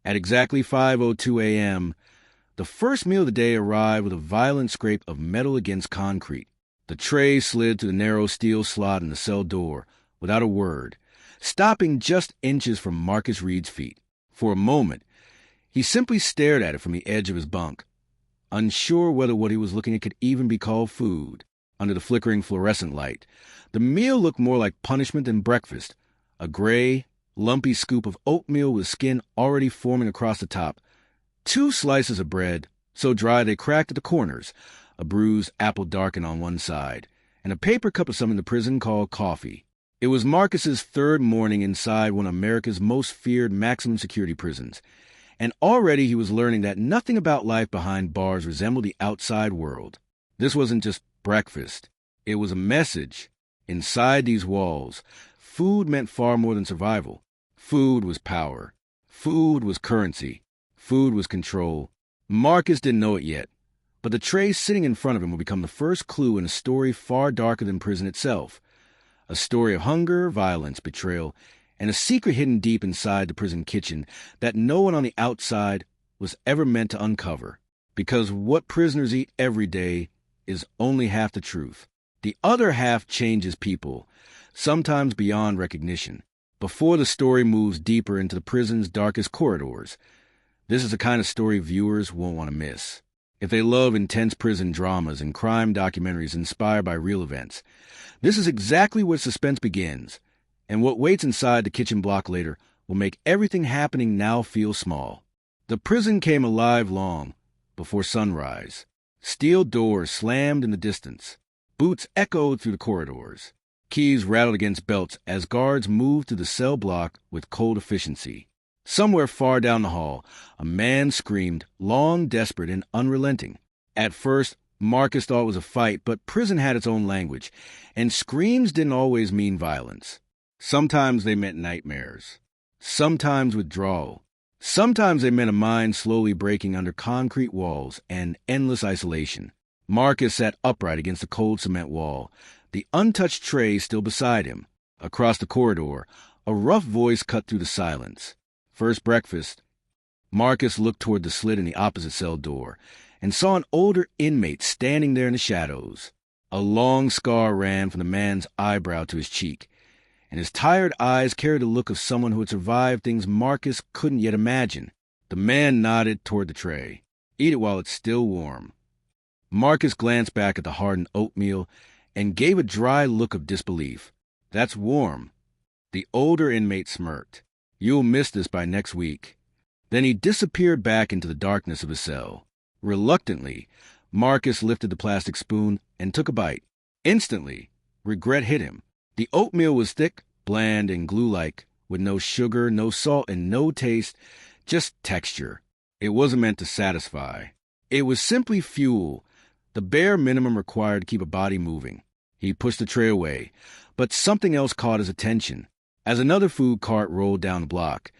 At exactly 5:02 a.m., the first meal of the day arrived with a violent scrape of metal against concrete. The tray slid through the narrow steel slot in the cell door without a word, stopping just inches from Marcus Reed's feet. For a moment, he simply stared at it from the edge of his bunk, unsure whether what he was looking at could even be called food. Under the flickering fluorescent light, the meal looked more like punishment than breakfast. A gray, lumpy scoop of oatmeal with skin already forming across the top, 2 slices of bread, so dry they cracked at the corners, a bruised apple darkened on one side, and a paper cup of something the prison called coffee. It was Marcus's 3rd morning inside one of America's most feared maximum security prisons, and already he was learning that nothing about life behind bars resembled the outside world. This wasn't just breakfast. It was a message. Inside these walls, food meant far more than survival. Food was power. Food was currency. Food was control. Marcus didn't know it yet, but the tray sitting in front of him would become the first clue in a story far darker than prison itself. A story of hunger, violence, betrayal, and a secret hidden deep inside the prison kitchen that no one on the outside was ever meant to uncover. Because what prisoners eat every day is only half the truth. The other half changes people, sometimes beyond recognition, before the story moves deeper into the prison's darkest corridors. This is the kind of story viewers won't want to miss. If they love intense prison dramas and crime documentaries inspired by real events, this is exactly where suspense begins, and what waits inside the kitchen block later will make everything happening now feel small. The prison came alive long before sunrise. Steel doors slammed in the distance. Boots echoed through the corridors. Keys rattled against belts as guards moved through the cell block with cold efficiency. Somewhere far down the hall, a man screamed, long, desperate, and unrelenting. At first, Marcus thought it was a fight, but prison had its own language, and screams didn't always mean violence. Sometimes they meant nightmares. Sometimes withdrawal. Sometimes they meant a mind slowly breaking under concrete walls and endless isolation. Marcus sat upright against the cold cement wall, the untouched tray still beside him. Across the corridor, a rough voice cut through the silence. First breakfast. Marcus looked toward the slit in the opposite cell door and saw an older inmate standing there in the shadows. A long scar ran from the man's eyebrow to his cheek, and his tired eyes carried the look of someone who had survived things Marcus couldn't yet imagine. The man nodded toward the tray. Eat it while it's still warm. Marcus glanced back at the hardened oatmeal and gave a dry look of disbelief. That's warm. The older inmate smirked. You'll miss this by next week. Then he disappeared back into the darkness of his cell. Reluctantly, Marcus lifted the plastic spoon and took a bite. Instantly, regret hit him. The oatmeal was thick, bland, and glue-like, with no sugar, no salt, and no taste, just texture. It wasn't meant to satisfy. It was simply fuel, the bare minimum required to keep a body moving. He pushed the tray away, but something else caught his attention. As another food cart rolled down the block,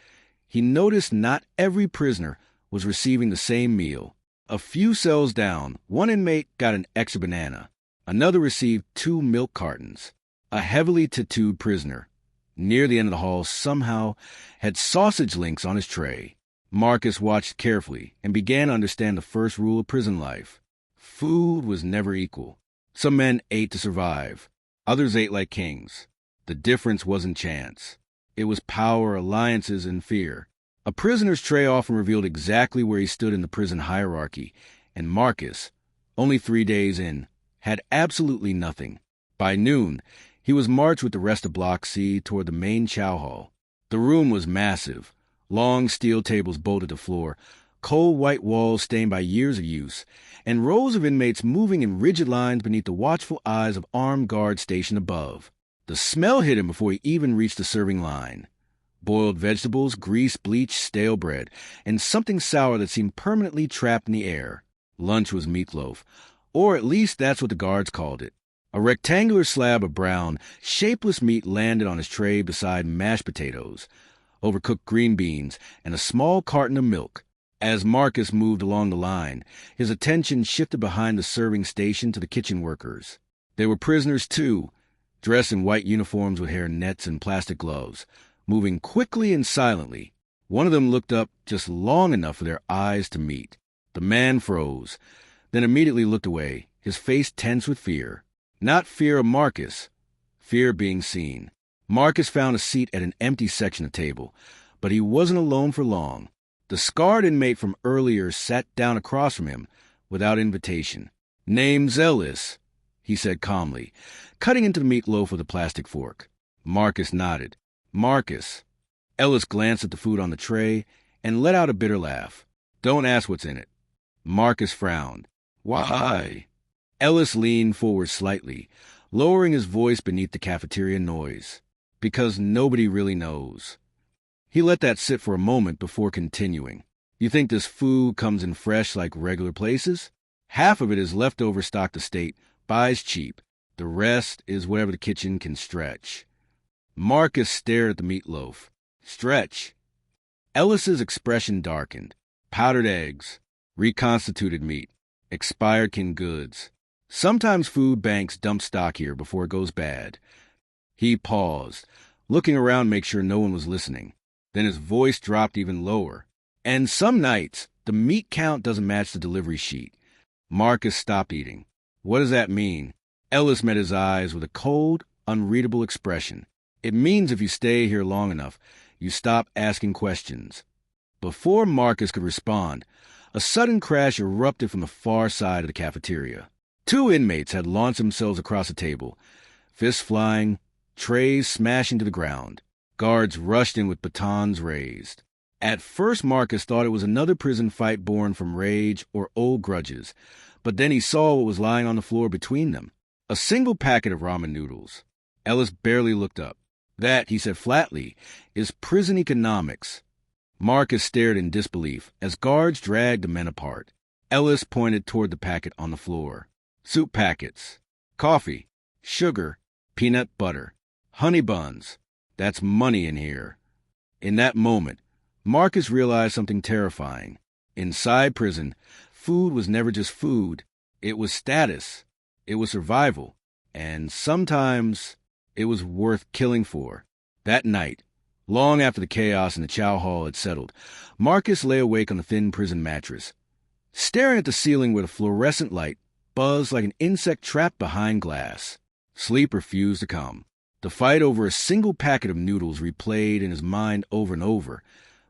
he noticed not every prisoner was receiving the same meal. A few cells down, one inmate got an extra banana. Another received 2 milk cartons. A heavily tattooed prisoner, near the end of the hall, somehow had sausage links on his tray. Marcus watched carefully and began to understand the first rule of prison life. Food was never equal. Some men ate to survive. Others ate like kings. The difference wasn't chance. It was power, alliances, and fear. A prisoner's tray often revealed exactly where he stood in the prison hierarchy, and Marcus, only 3 days in, had absolutely nothing. By noon, he was marched with the rest of Block C toward the main chow hall. The room was massive, long steel tables bolted to the floor, cold white walls stained by years of use, and rows of inmates moving in rigid lines beneath the watchful eyes of armed guards stationed above. The smell hit him before he even reached the serving line. Boiled vegetables, grease, bleach, stale bread, and something sour that seemed permanently trapped in the air. Lunch was meatloaf, or at least that's what the guards called it. A rectangular slab of brown, shapeless meat landed on his tray beside mashed potatoes, overcooked green beans, and a small carton of milk. As Marcus moved along the line, his attention shifted behind the serving station to the kitchen workers. They were prisoners, too, dressed in white uniforms with hair nets and plastic gloves, moving quickly and silently. One of them looked up just long enough for their eyes to meet. The man froze, then immediately looked away, his face tense with fear. Not fear of Marcus, fear of being seen. Marcus found a seat at an empty section of table, but he wasn't alone for long. The scarred inmate from earlier sat down across from him without invitation. "Name's Ellis," he said calmly, cutting into the meatloaf with a plastic fork. Marcus nodded. "Marcus." Ellis glanced at the food on the tray and let out a bitter laugh. "Don't ask what's in it." Marcus frowned. "Why?" Ellis leaned forward slightly, lowering his voice beneath the cafeteria noise. "Because nobody really knows." He let that sit for a moment before continuing. "You think this food comes in fresh like regular places? Half of it is leftover stock the state buys cheap. The rest is whatever the kitchen can stretch." Marcus stared at the meatloaf. "Stretch?" Ellis's expression darkened. "Powdered eggs, reconstituted meat, expired canned goods. Sometimes food banks dump stock here before it goes bad." He paused, looking around to make sure no one was listening. Then his voice dropped even lower. "And some nights, the meat count doesn't match the delivery sheet." Marcus stopped eating. "What does that mean?" Ellis met his eyes with a cold, unreadable expression. "It means if you stay here long enough, you stop asking questions." Before Marcus could respond, a sudden crash erupted from the far side of the cafeteria. 2 inmates had launched themselves across the table, fists flying, trays smashing to the ground. Guards rushed in with batons raised. At first, Marcus thought it was another prison fight born from rage or old grudges, but then he saw what was lying on the floor between them. A single packet of ramen noodles. Ellis barely looked up. "That," he said flatly, "is prison economics." Marcus stared in disbelief as guards dragged the men apart. Ellis pointed toward the packet on the floor. "Soup packets, coffee, sugar, peanut butter, honey buns. That's money in here." In that moment, Marcus realized something terrifying. Inside prison, food was never just food. It was status. It was survival. And sometimes it was worth killing for. That night, long after the chaos in the chow hall had settled, Marcus lay awake on the thin prison mattress, staring at the ceiling where the fluorescent light buzzed like an insect trapped behind glass. Sleep refused to come. The fight over a single packet of noodles replayed in his mind over and over.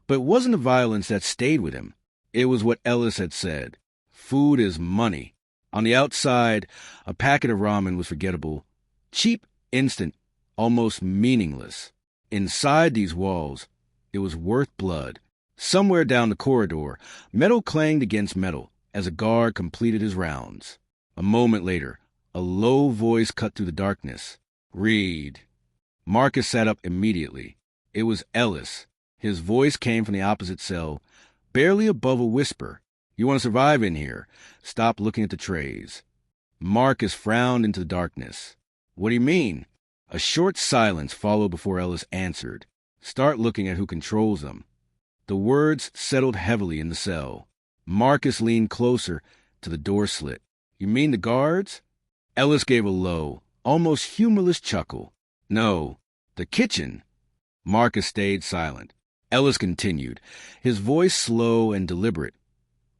But it wasn't the violence that stayed with him. It was what Ellis had said. Food is money. On the outside, a packet of ramen was forgettable, cheap, instant, almost meaningless. Inside these walls, it was worth blood. Somewhere down the corridor, metal clanged against metal as a guard completed his rounds. A moment later, a low voice cut through the darkness. "Read." Marcus sat up immediately. It was Ellis. His voice came from the opposite cell, barely above a whisper. "You want to survive in here? Stop looking at the trays." Marcus frowned into the darkness. "What do you mean?" A short silence followed before Ellis answered. "Start looking at who controls them." The words settled heavily in the cell. Marcus leaned closer to the door slit. "You mean the guards?" Ellis gave a low, almost humorless chuckle. "No, the kitchen." Marcus stayed silent. Ellis continued, his voice slow and deliberate,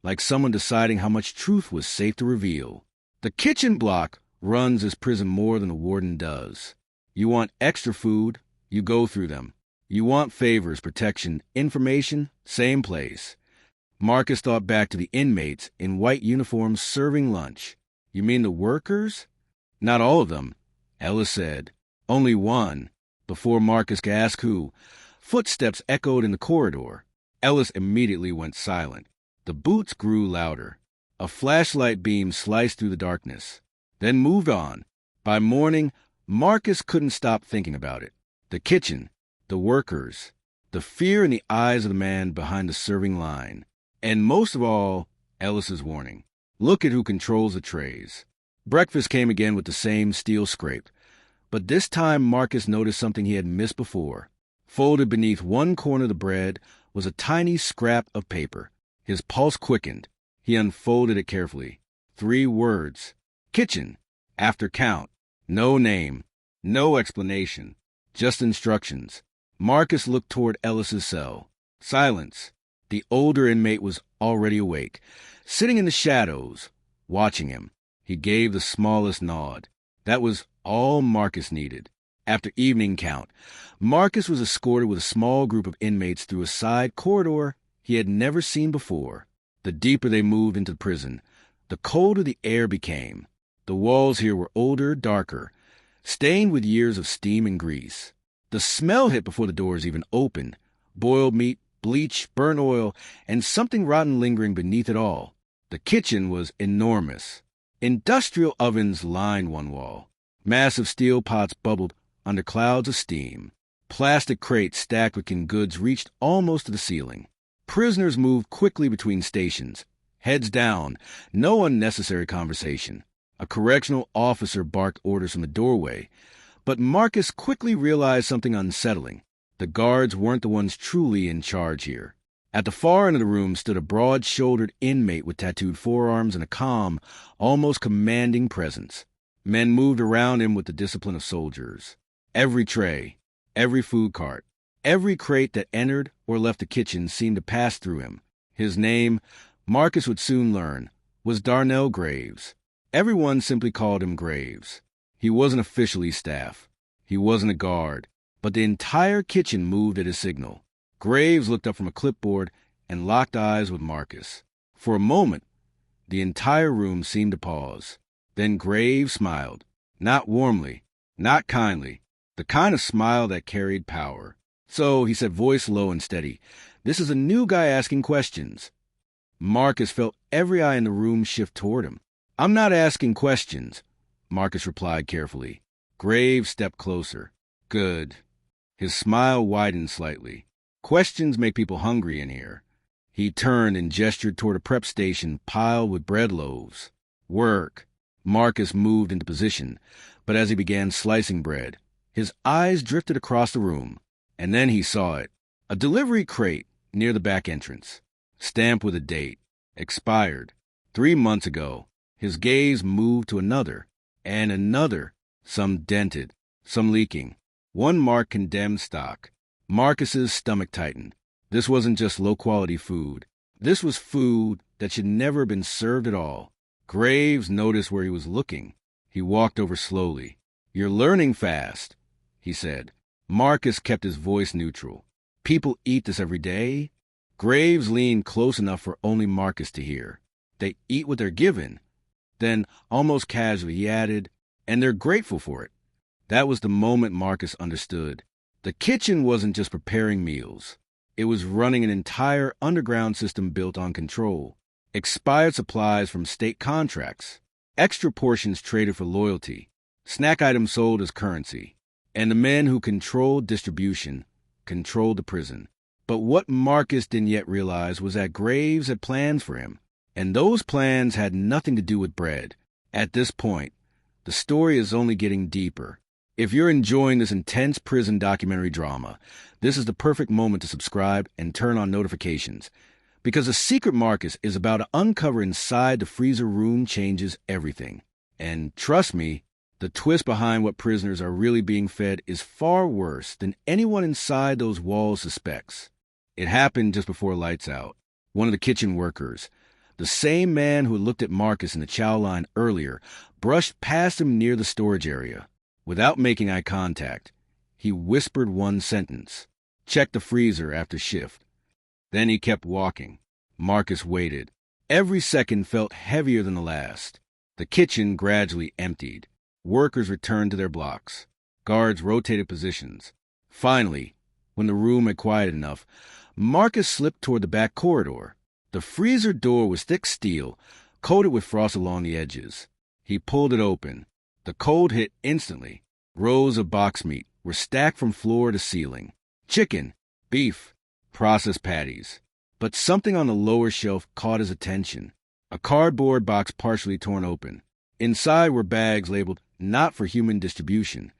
like someone deciding how much truth was safe to reveal. "The kitchen block runs this prison more than the warden does. You want extra food, you go through them. You want favors, protection, information, same place." Marcus thought back to the inmates in white uniforms serving lunch. "You mean the workers?" "Not all of them," Ellis said. "Only one." Before Marcus could ask who, footsteps echoed in the corridor. Ellis immediately went silent. The boots grew louder. A flashlight beam sliced through the darkness, then moved on. By morning, Marcus couldn't stop thinking about it. The kitchen, the workers, the fear in the eyes of the man behind the serving line. And most of all, Ellis's warning. Look at who controls the trays. Breakfast came again with the same steel scrape. But this time Marcus noticed something he had missed before. Folded beneath one corner of the bread was a tiny scrap of paper. His pulse quickened. He unfolded it carefully. 3 words. Kitchen. After count. No name. No explanation. Just instructions. Marcus looked toward Ellis's cell. Silence. The older inmate was already awake, sitting in the shadows, watching him. He gave the smallest nod. That was all Marcus needed. After evening count, Marcus was escorted with a small group of inmates through a side corridor he had never seen before. The deeper they moved into the prison, the colder the air became. The walls here were older, darker, stained with years of steam and grease. The smell hit before the doors even opened. Boiled meat, bleach, burnt oil, and something rotten lingering beneath it all. The kitchen was enormous. Industrial ovens lined one wall. Massive steel pots bubbled under clouds of steam. Plastic crates stacked with canned goods reached almost to the ceiling. Prisoners moved quickly between stations. Heads down, no unnecessary conversation. A correctional officer barked orders from the doorway, but Marcus quickly realized something unsettling. The guards weren't the ones truly in charge here. At the far end of the room stood a broad-shouldered inmate with tattooed forearms and a calm, almost commanding presence. Men moved around him with the discipline of soldiers. Every tray, every food cart, every crate that entered or left the kitchen seemed to pass through him. His name, Marcus would soon learn, was Darnell Graves. Everyone simply called him Graves. He wasn't officially staff. He wasn't a guard. But the entire kitchen moved at his signal. Graves looked up from a clipboard and locked eyes with Marcus. For a moment, the entire room seemed to pause. Then Graves smiled. Not warmly, not kindly, the kind of smile that carried power. "So," he said, voice low and steady, "this is a new guy asking questions." Marcus felt every eye in the room shift toward him. "I'm not asking questions," Marcus replied carefully. Graves stepped closer. "Good." His smile widened slightly. "Questions make people hungry in here." He turned and gestured toward a prep station piled with bread loaves. "Work." Marcus moved into position, but as he began slicing bread, his eyes drifted across the room, and then he saw it. A delivery crate near the back entrance, stamped with a date. Expired. 3 months ago. His gaze moved to another, and another, some dented, some leaking. One marked condemned stock. Marcus's stomach tightened. This wasn't just low-quality food. This was food that should never have been served at all. Graves noticed where he was looking. He walked over slowly. "You're learning fast," he said. Marcus kept his voice neutral. "People eat this every day." Graves leaned close enough for only Marcus to hear. "They eat what they're given." Then, almost casually, he added, "And they're grateful for it." That was the moment Marcus understood. The kitchen wasn't just preparing meals. It was running an entire underground system built on control. Expired supplies from state contracts. Extra portions traded for loyalty. Snack items sold as currency. And the men who controlled distribution controlled the prison. But what Marcus didn't yet realize was that Graves had plans for him. And those plans had nothing to do with bread. At this point, the story is only getting deeper. If you're enjoying this intense prison documentary drama, this is the perfect moment to subscribe and turn on notifications. Because the secret Marcus is about to uncover inside the freezer room changes everything. And trust me, the twist behind what prisoners are really being fed is far worse than anyone inside those walls suspects. It happened just before lights out. One of the kitchen workers, the same man who had looked at Marcus in the chow line earlier, brushed past him near the storage area. Without making eye contact, he whispered one sentence. "Check the freezer after shift." Then he kept walking. Marcus waited. Every second felt heavier than the last. The kitchen gradually emptied. Workers returned to their blocks. Guards rotated positions. Finally, when the room had quieted enough, Marcus slipped toward the back corridor. The freezer door was thick steel, coated with frost along the edges. He pulled it open. The cold hit instantly. Rows of box meat were stacked from floor to ceiling. Chicken, beef, processed patties. But something on the lower shelf caught his attention. A cardboard box partially torn open. Inside were bags labeled "Not for Human Distribution."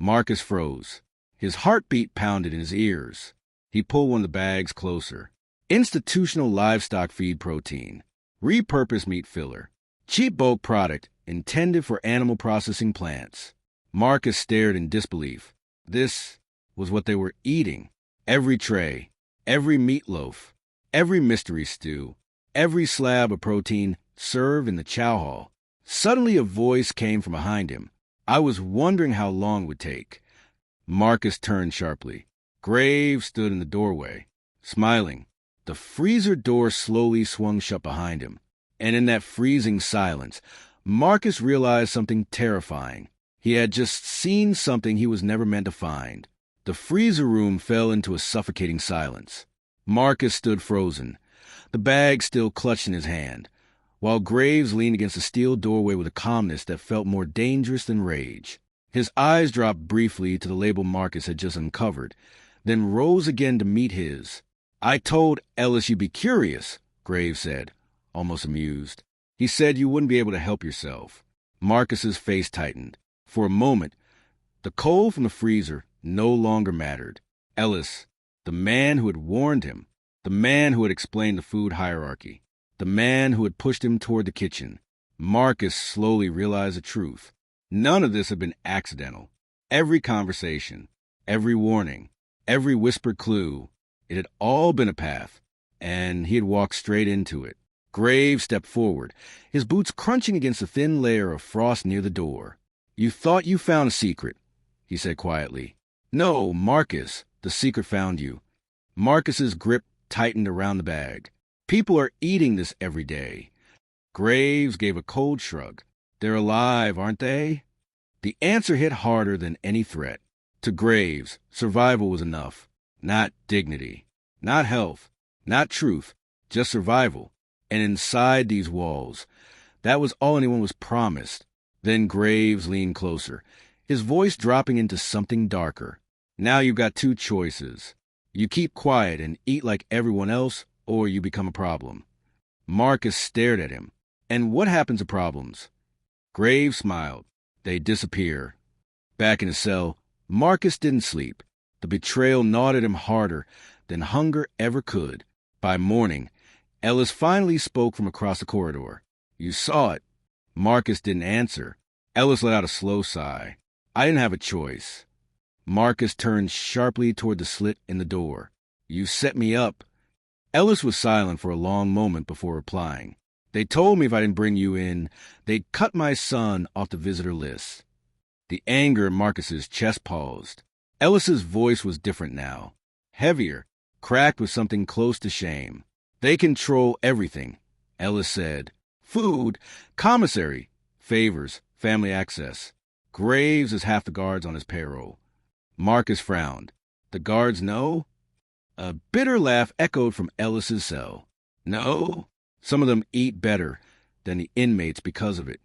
Marcus froze. His heartbeat pounded in his ears. He pulled one of the bags closer. Institutional livestock feed protein. Repurposed meat filler. Cheap bulk product intended for animal processing plants. Marcus stared in disbelief. This was what they were eating. Every tray, Every meatloaf, every mystery stew, every slab of protein served in the chow hall. Suddenly a voice came from behind him. I was wondering how long it would take. Marcus turned sharply. Graves stood in the doorway, smiling. The freezer door slowly swung shut behind him, and in that freezing silence, Marcus realized something terrifying. He had just seen something he was never meant to find. The freezer room fell into a suffocating silence. Marcus stood frozen, the bag still clutched in his hand, while Graves leaned against the steel doorway with a calmness that felt more dangerous than rage. His eyes dropped briefly to the label Marcus had just uncovered, then rose again to meet his. I told Ellis you'd be curious, Graves said, almost amused. He said you wouldn't be able to help yourself. Marcus's face tightened. For a moment, the coal from the freezer no longer mattered. Ellis, the man who had warned him, the man who had explained the food hierarchy, the man who had pushed him toward the kitchen. Marcus slowly realized the truth. None of this had been accidental. Every conversation, every warning, every whispered clue, it had all been a path, and he had walked straight into it. Graves stepped forward, his boots crunching against a thin layer of frost near the door. You thought you found a secret, he said quietly. No, Marcus, the secret found you. Marcus's grip tightened around the bag. People are eating this every day. Graves gave a cold shrug. They're alive, aren't they? The answer hit harder than any threat. To Graves, survival was enough. Not dignity, not health, not truth, just survival. And inside these walls, that was all anyone was promised. Then Graves leaned closer, his voice dropping into something darker. Now you've got two choices. You keep quiet and eat like everyone else, or you become a problem. Marcus stared at him. And what happens to problems? Graves smiled. They disappear. Back in his cell, Marcus didn't sleep. The betrayal gnawed at him harder than hunger ever could. By morning, Ellis finally spoke from across the corridor. You saw it. Marcus didn't answer. Ellis let out a slow sigh. I didn't have a choice. Marcus turned sharply toward the slit in the door. You set me up. Ellis was silent for a long moment before replying. They told me if I didn't bring you in, they'd cut my son off the visitor list. The anger in Marcus's chest paused. Ellis's voice was different now. Heavier, cracked with something close to shame. They control everything, Ellis said. Food, commissary, favors, family access. Graves is half the guards on his payroll. Marcus frowned. The guards know? A bitter laugh echoed from Ellis's cell. No, some of them eat better than the inmates because of it.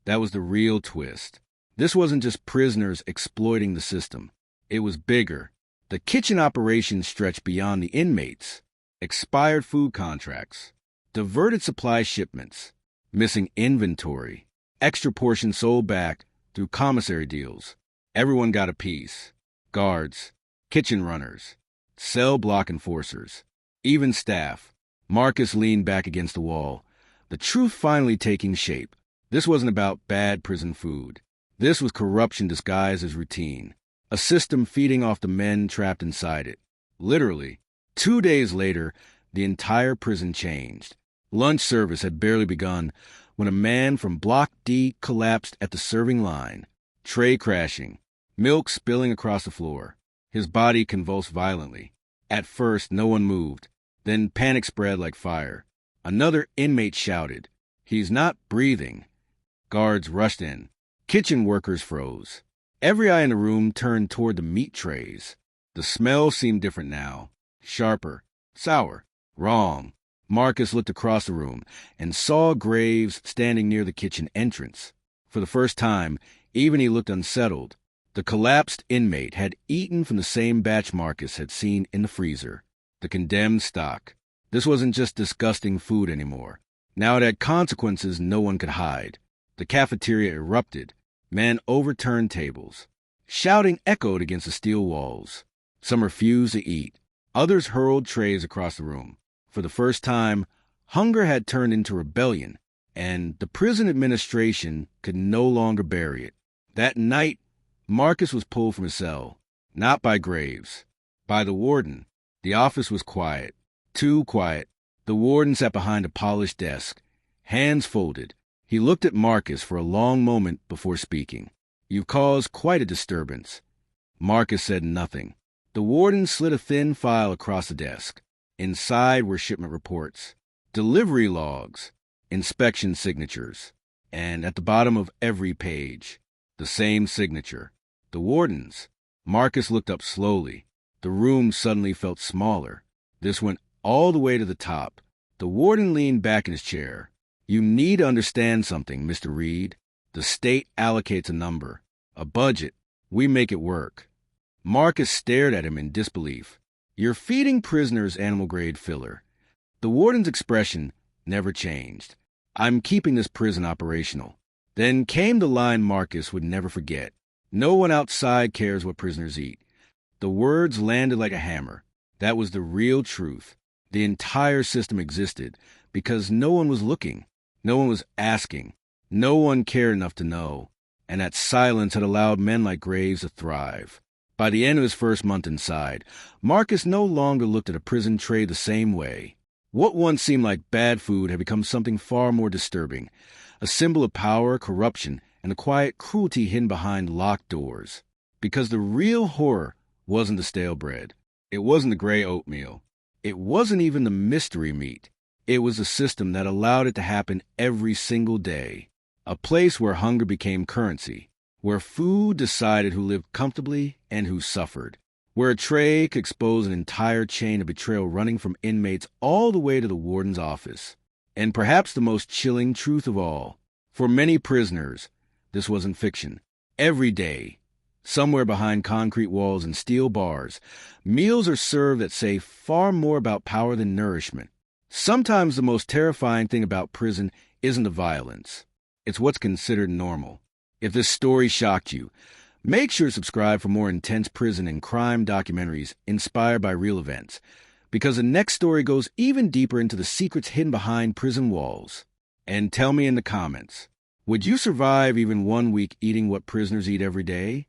That was the real twist. This wasn't just prisoners exploiting the system. It was bigger. The kitchen operation stretched beyond the inmates. Expired food contracts, diverted supply shipments, missing inventory, extra portions sold back through commissary deals. Everyone got a piece. Guards, kitchen runners, cell block enforcers, even staff. Marcus leaned back against the wall, the truth finally taking shape. This wasn't about bad prison food. This was corruption disguised as routine, a system feeding off the men trapped inside it. Literally, 2 days later, the entire prison changed. Lunch service had barely begun when a man from Block D collapsed at the serving line, tray crashing, milk spilling across the floor. His body convulsed violently. At first, no one moved. Then panic spread like fire. Another inmate shouted, "He's not breathing." Guards rushed in. Kitchen workers froze. Every eye in the room turned toward the meat trays. The smell seemed different now. Sharper, sour, wrong. Marcus looked across the room and saw Graves standing near the kitchen entrance. For the first time, even he looked unsettled. The collapsed inmate had eaten from the same batch Marcus had seen in the freezer. The condemned stock. This wasn't just disgusting food anymore. Now it had consequences no one could hide. The cafeteria erupted. Men overturned tables. Shouting echoed against the steel walls. Some refused to eat. Others hurled trays across the room. For the first time, hunger had turned into rebellion, and the prison administration could no longer bury it. That night, Marcus was pulled from his cell, not by Graves, by the warden. The office was quiet. Too quiet. The warden sat behind a polished desk, hands folded. He looked at Marcus for a long moment before speaking. "You've caused quite a disturbance." Marcus said nothing. The warden slid a thin file across the desk. Inside were shipment reports, delivery logs, inspection signatures, and at the bottom of every page, the same signature, the warden's. Marcus looked up slowly. The room suddenly felt smaller. This went all the way to the top. The warden leaned back in his chair. "You need to understand something, Mr. Reed. The state allocates a number, a budget. We make it work." Marcus stared at him in disbelief. "You're feeding prisoners animal-grade filler." The warden's expression never changed. "I'm keeping this prison operational." Then came the line Marcus would never forget. "No one outside cares what prisoners eat." The words landed like a hammer. That was the real truth. The entire system existed because no one was looking. No one was asking. No one cared enough to know. And that silence had allowed men like Graves to thrive. By the end of his first month inside, Marcus no longer looked at a prison tray the same way. What once seemed like bad food had become something far more disturbing, a symbol of power, corruption, and the quiet cruelty hidden behind locked doors. Because the real horror wasn't the stale bread. It wasn't the gray oatmeal. It wasn't even the mystery meat. It was a system that allowed it to happen every single day. A place where hunger became currency, where food decided who lived comfortably and who suffered, where a tray could expose an entire chain of betrayal running from inmates all the way to the warden's office. And perhaps the most chilling truth of all, for many prisoners, this wasn't fiction. Every day, somewhere behind concrete walls and steel bars, meals are served that say far more about power than nourishment. Sometimes the most terrifying thing about prison isn't the violence. It's what's considered normal. If this story shocked you, make sure to subscribe for more intense prison and crime documentaries inspired by real events, because the next story goes even deeper into the secrets hidden behind prison walls. And tell me in the comments, would you survive even 1 week eating what prisoners eat every day?